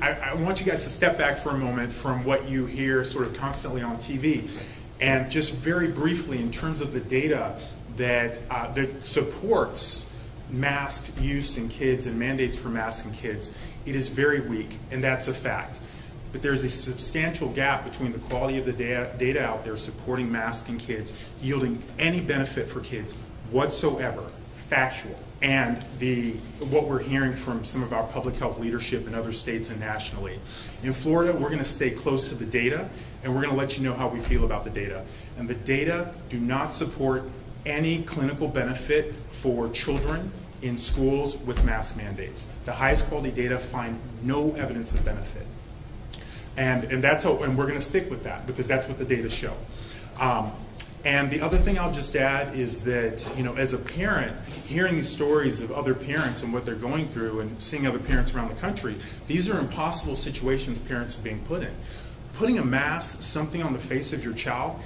I want you guys to step back for a moment from what you hear sort of constantly on TV, and just very briefly, in terms of the data that supports mask use in kids and mandates for masks in kids, it is very weak, and that's a fact. But there's a substantial gap between the quality of the data out there supporting masks in kids, yielding any benefit for kids whatsoever, factual, and what we're hearing from some of our public health leadership in other states and nationally. In Florida, we're going to stay close to the data, and we're going to let you know how we feel about the data. And the data do not support any clinical benefit for children in schools with mask mandates. The highest quality data find no evidence of benefit. And we're going to stick with that because that's what the data show. And the other thing I'll just add is that, as a parent, hearing these stories of other parents and what they're going through and seeing other parents around the country, these are impossible situations parents are being put in. Putting a mask, something on the face of your child,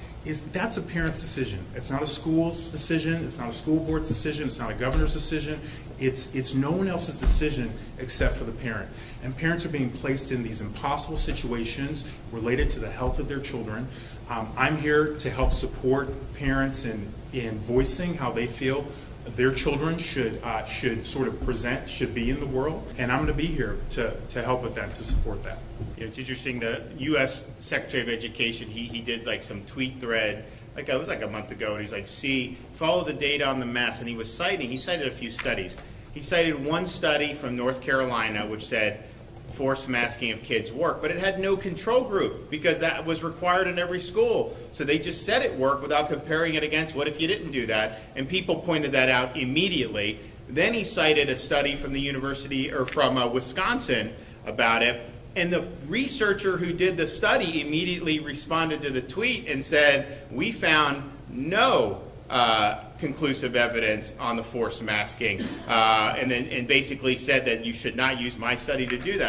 that's a parent's decision. It's not a school's decision, it's not a school board's decision, it's not a governor's decision. It's no one else's decision except for the parent. And parents are being placed in these impossible situations related to the health of their children. I'm here to help support parents in voicing how they feel their children should sort of present, should be in the world, and I'm going to be here to help with that, to support that. It's interesting, the U.S. Secretary of Education, he did like some tweet thread, it was like a month ago, and he's like, follow the data on the mask, and he cited a few studies. He cited one study from North Carolina which said forced masking of kids work, but it had no control group because that was required in every school. So they just said it worked without comparing it against what if you didn't do that, and people pointed that out immediately. Then he cited a study from the university, or from Wisconsin about it, and the researcher who did the study immediately responded to the tweet and said, we found no conclusive evidence on the forced masking, and basically said that you should not use my study to do that.